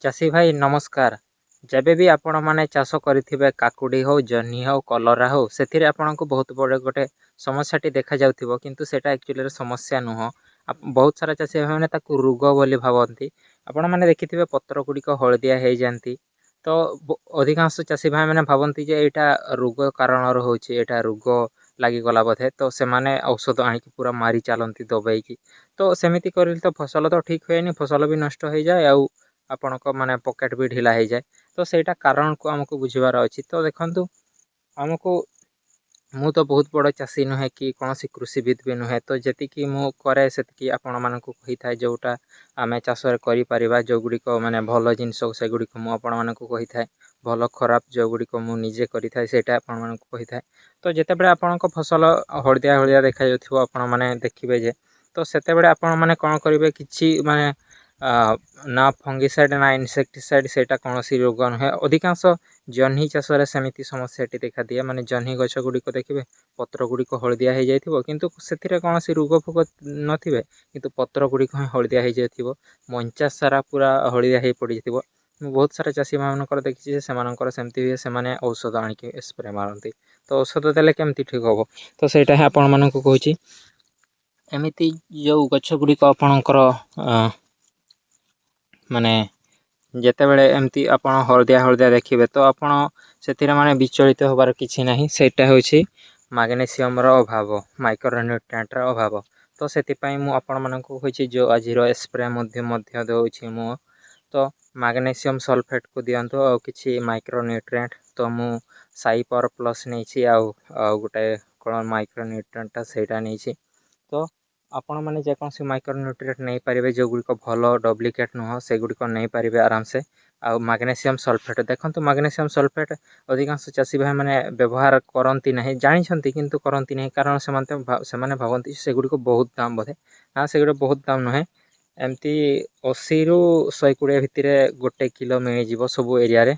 चाषी भाई नमस्कार। जबे भी आपण माने चाष करिथिबे काकुडी हो जह्नी हो कलरा हो सेथिरे आपनको बहुत बड़े गोटे समस्याटी देखा जाउथिबो किंतु सेटा एक्चुअली समस्या नुह। बहुत सारा चाषी भाई माने ताकू रोग बोली भावंती। आपण माने देखिथिबे पत्र गुड़िक हलदिया हो जाती तो अधिकांश चाषी भाई माने भावंती जे एटा रोग कारण होची एटा रोग लागी गला बोधे तो से माने औषध आनिक पूरा मारी चलती दबाई तो सेमिति करिल तो फसल तो ठीक हुएनी फसल भी नष्ट हो जाए आउ ଆପଣଙ୍କ ମାନେ ପକେଟ ବି ଢିଲା ହେଇଯାଏ ତ ସେଇଟା କାରଣକୁ ଆମକୁ ବୁଝିବାର ଅଛି। ତ ଦେଖନ୍ତୁ ଆମକୁ ମୁଁ ତ ବହୁତ ବଡ଼ ଚାଷୀ ନୁହେଁ କି କୌଣସି କୃଷିବିତ୍ ବି ନୁହେଁ ତ ଯେତିକି ମୁଁ କରେ ସେତିକି ଆପଣମାନଙ୍କୁ କହିଥାଏ ଯେଉଁଟା ଆମେ ଚାଷରେ କରିପାରିବା ଯେଉଁଗୁଡ଼ିକ ମାନେ ଭଲ ଜିନିଷ ସେଗୁଡ଼ିକ ମୁଁ ଆପଣମାନଙ୍କୁ କହିଥାଏ। ଭଲ ଖରାପ ଯେଉଁଗୁଡ଼ିକ ମୁଁ ନିଜେ କରିଥାଏ ସେଇଟା ଆପଣମାନଙ୍କୁ କହିଥାଏ। ତ ଯେତେବେଳେ ଆପଣଙ୍କ ଫସଲ ହଳଦିଆ ହଳଦିଆ ଦେଖାଯାଉଥିବ ଆପଣମାନେ ଦେଖିବେ ଯେ ତ ସେତେବେଳେ ଆପଣ ମାନେ କଣ କରିବେ କିଛି ମାନେ ନା ଫଙ୍ଗିସାଇଡ୍ ନା ଇନସେକ୍ଟିସାଇଡ୍ ସେଇଟା କୌଣସି ରୋଗ ନୁହେଁ। ଅଧିକାଂଶ ଜହ୍ନି ଚାଷରେ ସେମିତି ସମସ୍ୟାଟି ଦେଖାଦିଏ ମାନେ ଜହ୍ନି ଗଛ ଗୁଡ଼ିକ ଦେଖିବେ ପତ୍ର ଗୁଡ଼ିକ ହଳଦିଆ ହେଇଯାଇଥିବ କିନ୍ତୁ ସେଥିରେ କୌଣସି ରୋଗ ଫୋଗ ନଥିବେ କିନ୍ତୁ ପତ୍ର ଗୁଡ଼ିକ ହିଁ ହଳଦିଆ ହେଇଯାଇଥିବ ମଞ୍ଚା ସାରା ପୁରା ହଳଦିଆ ହେଇ ପଡ଼ିଯାଇଥିବ। ମୁଁ ବହୁତ ସାରା ଚାଷୀ ମାନଙ୍କର ଦେଖିଛି ଯେ ସେମାନଙ୍କର ସେମିତି ହୁଏ ସେମାନେ ଔଷଧ ଆଣିକି ସ୍ପ୍ରେ ମାରନ୍ତି। ତ ଔଷଧ ଦେଲେ କେମିତି ଠିକ୍ ହବ ତ ସେଇଟା ହିଁ ଆପଣମାନଙ୍କୁ କହୁଛି। ଏମିତି ଯେଉଁ ଗଛ ଗୁଡ଼ିକ ଆପଣଙ୍କର ମାନେ ଯେତେବେଳେ ଏମିତି ଆପଣ ହଳଦିଆ ହଳଦିଆ ଦେଖିବେ ତ ଆପଣ ସେଥିରେ ମାନେ ବିଚଳିତ ହେବାର କିଛି ନାହିଁ। ସେଇଟା ହେଉଛି ମାଗ୍ନେସିୟମର ଅଭାବ ମାଇକ୍ରୋନ୍ୟୁଟ୍ରିଏଣ୍ଟର ଅଭାବ। ତ ସେଥିପାଇଁ ମୁଁ ଆପଣମାନଙ୍କୁ କହିଛି ଯେଉଁ ଆଜିର ସ୍ପ୍ରେ ମଧ୍ୟ ଦେଉଛି ମୁଁ ତ ମାଗ୍ନେସିୟମ୍ ସଲଫେଟକୁ ଦିଅନ୍ତୁ ଆଉ କିଛି ମାଇକ୍ରୋନ୍ୟୁଟ୍ରିଏଣ୍ଟ ତ ମୁଁ ସାଇ ପାୱାର ପ୍ଲସ୍ ନେଇଛି ଆଉ ଗୋଟେ କଣ ମାଇକ୍ରୋନ୍ୟୁଟ୍ରିଏଣ୍ଟଟା ସେଇଟା ନେଇଛି। ତ ଆପଣମାନେ ଯେକୌଣସି ମାଇକ୍ରୋନ୍ୟୁଟ୍ରିଏଣ୍ଟ ନେଇପାରିବେ ଯେଉଁଗୁଡ଼ିକ ଭଲ ଡୁପ୍ଲିକେଟ୍ ନୁହଁ ସେଗୁଡ଼ିକ ନେଇପାରିବେ ଆରାମସେ। ଆଉ ମାଗ୍ନେସିୟମ୍ ସଲଫେଟ୍ ଦେଖନ୍ତୁ ମାଗ୍ନେସିୟମ୍ ସଲଫେଟ୍ ଅଧିକାଂଶ ଚାଷୀ ଭାଇମାନେ ବ୍ୟବହାର କରନ୍ତି ନାହିଁ ଜାଣିଛନ୍ତି କିନ୍ତୁ କରନ୍ତି ନାହିଁ କାରଣ ସେମାନେ ଭାବନ୍ତି ସେଗୁଡ଼ିକ ବହୁତ ଦାମ୍ ବୋଧେ ନା ସେଗୁଡ଼ିକ ବହୁତ ଦାମ୍ ନୁହେଁ। ଏମିତି 80ରୁ 120 ଭିତରେ 1 କିଲୋ ମିଳିଯିବ ସବୁ ଏରିଆରେ।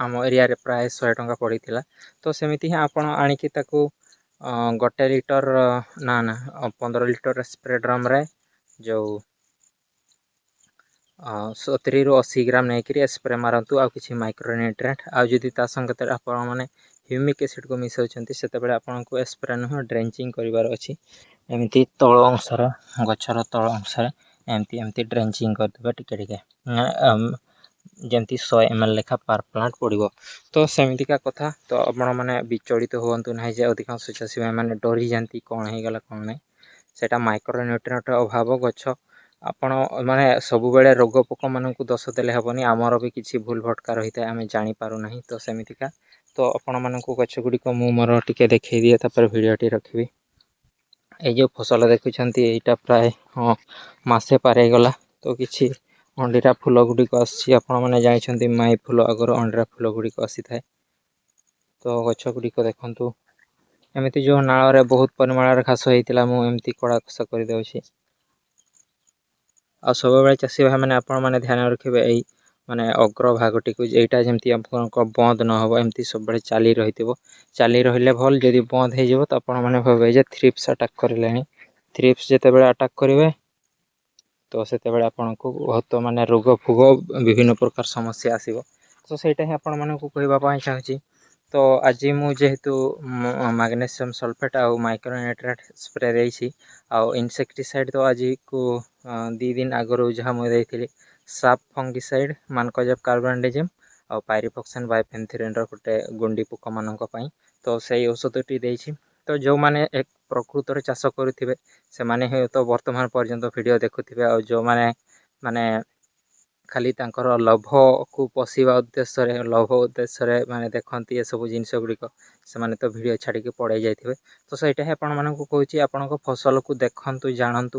ଆମ ଏରିଆରେ ପ୍ରାୟ 100 ଟଙ୍କା ପଡ଼ିଥିଲା ତ ସେମିତି ହିଁ ଆପଣ ଆଣିକି ତାକୁ 1 ଲିଟର ନା 15 ଲିଟର ସ୍ପ୍ରେ ଡ୍ରମ୍ରେ ଯେଉଁ 70ରୁ 80 ଗ୍ରାମ ନେଇକରି ସ୍ପ୍ରେ ମାରନ୍ତୁ ଆଉ କିଛି ମାଇକ୍ରୋନ୍ୟୁଟ୍ରିଏଣ୍ଟ ଆଉ ଯଦି ତା ସଙ୍ଗେ ଆପଣମାନେ ହ୍ୟୁମିକ୍ ଏସିଡ଼୍କୁ ମିଶାଉଛନ୍ତି ସେତେବେଳେ ଆପଣଙ୍କୁ ସ୍ପ୍ରେ ନୁହେଁ ଡ୍ରେଞ୍ଚିଂ କରିବାର ଅଛି। ଏମିତି ତଳ ଅଂଶର ଗଛର ତଳ ଅଂଶରେ ଏମିତି ଡ୍ରେଞ୍ଚିଂ କରିଦେବେ ଟିକେ ଟିକେ ଯେମିତି 100 ml ଲେଖା ପାର୍ ପ୍ଲାଣ୍ଟ ପଡ଼ିବ। ତ ସେମିତିକା କଥା ତ ଆପଣମାନେ ବିଚଳିତ ହୁଅନ୍ତୁ ନାହିଁ ଯେ ଅଧିକାଂଶ ଚାଷୀ ଭାଇମାନେ ଡରିଯାଆନ୍ତି କଣ ହେଇଗଲା କଣ ନାହିଁ ସେଇଟା ମାଇକ୍ରୋନ୍ୟୁଟ୍ରିଏଣ୍ଟର ଅଭାବ ଗଛ ଆପଣ ମାନେ ସବୁବେଳେ ରୋଗ ପୋକମାନଙ୍କୁ ଦୋଷ ଦେଲେ ହେବନି ଆମର ବି କିଛି ଭୁଲ ଭଟକା ରହିଥାଏ ଆମେ ଜାଣିପାରୁନାହିଁ ତ ସେମିତିକା ତ ଆପଣମାନଙ୍କୁ ଗଛ ଗୁଡ଼ିକ ମୁଁ ମୋର ଟିକେ ଦେଖେଇ ଦିଏ ତାପରେ ଭିଡ଼ିଓଟି ରଖିବି। ଏଇ ଯେଉଁ ଫସଲ ଦେଖୁଛନ୍ତି ଏଇଟା ପ୍ରାୟ ମାସେ ପାର ହେଇଗଲା ତ କିଛି ଅଣ୍ଡିରା ଫୁଲ ଗୁଡ଼ିକ ଆସୁଛି ଆପଣମାନେ ଜାଣିଛନ୍ତି ମାଇ ଫୁଲ ଆଗରୁ ଅଣ୍ଡିରା ଫୁଲ ଗୁଡ଼ିକ ଆସିଥାଏ। ତ ଗଛ ଗୁଡ଼ିକ ଦେଖନ୍ତୁ ଏମିତି ଯେଉଁ ନାଳରେ ବହୁତ ପରିମାଣରେ ଘାସ ହେଇଥିଲା ମୁଁ ଏମିତି କଡ଼ା ଘାସ କରିଦେଉଛି। ଆଉ ସବୁବେଳେ ଚାଷୀ ଭାଇମାନେ ଆପଣମାନେ ଧ୍ୟାନ ରଖିବେ ଏଇ ମାନେ ଅଗ୍ରଭାଗଟିକୁ ଏଇଟା ଯେମିତି ଆପଣଙ୍କ ବନ୍ଦ ନହେବ ଏମିତି ସବୁବେଳେ ଚାଲି ରହିଥିବ। ଚାଲି ରହିଲେ ଭଲ ଯଦି ବନ୍ଦ ହେଇଯିବ ତ ଆପଣମାନେ ଭାବିବେ ଯେ ଥ୍ରିପ୍ସ ଆଟାକ୍ କରିଲେଣି। ଥ୍ରିପ୍ସ ଯେତେବେଳେ ଆଟାକ୍ କରିବେ ତ ସେତେବେଳେ ଆପଣଙ୍କୁ ବହୁତ ମାନେ ରୋଗ ଫୋଗ ବିଭିନ୍ନ ପ୍ରକାର ସମସ୍ୟା ଆସିବ। ତ ସେଇଟା ହିଁ ଆପଣମାନଙ୍କୁ କହିବା ପାଇଁ ଚାହୁଁଛି। ତ ଆଜି ମୁଁ ଯେହେତୁ ମାଗ୍ନେସିୟମ୍ ସଲଫେଟ୍ ଆଉ ମାଇକ୍ରୋନ୍ୟୁଟ୍ରିଏଣ୍ଟ ସ୍ପ୍ରେ ଦେଇଛି ଆଉ ଇନସେକ୍ଟିସାଇଡ଼୍ ତ ଆଜିକୁ 2 ଦିନ ଆଗରୁ ଯାହା ମୁଁ ଦେଇଥିଲି ସାପ୍ ଫଙ୍ଗିସାଇଡ଼୍ ମାନକୋଜେବ୍ କାର୍ବାଇଡେଜିମ୍ ଆଉ ପାଇରିଫକ୍ସାନ୍ ବାଇଫେନ୍ଥ୍ରିନ୍ର ଗୋଟେ ଗୁଣ୍ଡି ପୋକମାନଙ୍କ ପାଇଁ ତ ସେଇ ଔଷଧଟି ଦେଇଛି। ତ ଯେଉଁମାନେ ପ୍ରକୃତରେ ଚାଷ କରୁଥିବେ ସେମାନେ ହିଁ ତ ବର୍ତ୍ତମାନ ପର୍ଯ୍ୟନ୍ତ ଭିଡ଼ିଓ ଦେଖୁଥିବେ ଆଉ ଯେଉଁମାନେ ମାନେ ଖାଲି ତାଙ୍କର ଲୋଭକୁ ପୋଷିବା ଉଦ୍ଦେଶ୍ୟରେ ମାନେ ଦେଖନ୍ତି ଏସବୁ ଜିନିଷ ଗୁଡ଼ିକ ସେମାନେ ତ ଭିଡ଼ିଓ ଛାଡ଼ିକି ପଳେଇ ଯାଇଥିବେ। ତ ସେଇଟା ହିଁ ଆପଣମାନଙ୍କୁ କହୁଛି ଆପଣଙ୍କ ଫସଲକୁ ଦେଖନ୍ତୁ ଜାଣନ୍ତୁ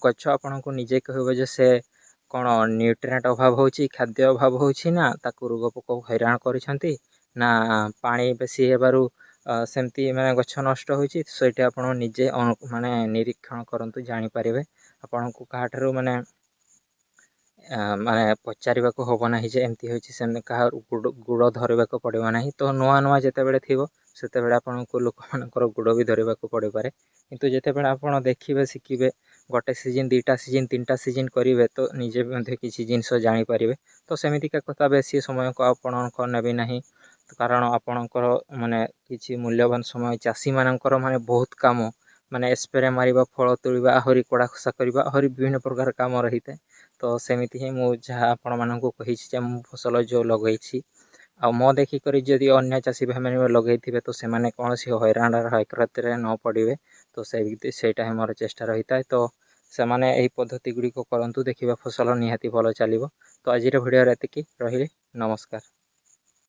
ଗଛ ଆପଣଙ୍କୁ ନିଜେ କହିବ ଯେ ସେ କଣ ନ୍ୟୁଟ୍ରିଏଣ୍ଟ ଅଭାବ ହେଉଛି ଖାଦ୍ୟ ଅଭାବ ହେଉଛି ନା ତାକୁ ରୋଗ ପୋକ ହଇରାଣ କରିଛନ୍ତି ନା ପାଣି ବେଶୀ ହେବାରୁ ସେମିତି ମାନେ ଗଛ ନଷ୍ଟ ହେଉଛି ସେଇଟା ଆପଣ ନିଜେ ମାନେ ନିରୀକ୍ଷଣ କରନ୍ତୁ ଜାଣିପାରିବେ ଆପଣଙ୍କୁ କାହାଠାରୁ ମାନେ ପଚାରିବାକୁ ହବ ନାହିଁ ଯେ ଏମିତି ହେଉଛି ସେମିତି କାହା ଗୁଡ଼ ଧରିବାକୁ ପଡ଼ିବ ନାହିଁ ତ ନୂଆ ନୂଆ ଯେତେବେଳେ ଥିବ ସେତେବେଳେ ଆପଣଙ୍କୁ ଲୋକମାନଙ୍କର ଗୋଡ଼ ବି ଧରିବାକୁ ପଡ଼ିପାରେ କିନ୍ତୁ ଯେତେବେଳେ ଆପଣ ଦେଖିବେ ଶିଖିବେ गोटे सीजन 2टा सीजन 3टा सीजन करेंगे तो निजे भी किसी जिनस जानीपर। तो सेमितिका कथा बेसी समय को आपणकर नेबी नहीं कारण आपणकर माने किसी मूल्यवान समय चाषी मानकर माने बहुत काम माने स्प्रे मारिबा फल तोड़िबा आहरी कोड़ा खसा करबा आहरी विभिन्न प्रकार काम रही है। तो सेमिति ही मु जहाँ आपण मानक कही मु फसल जो लगेछि आ मो देखिक जदि अन्य चाषी भाई मैंने लगे तो से कौन सी हैरान हरकत न पड़े। तो सेटा ही मोर चेष्टा रही है। तो से माने यही पद्धति गुड़िक करंतु देखिबा फसल निहाती भल चलिबो। तो आज वीडियो एतिकी रही नमस्कार।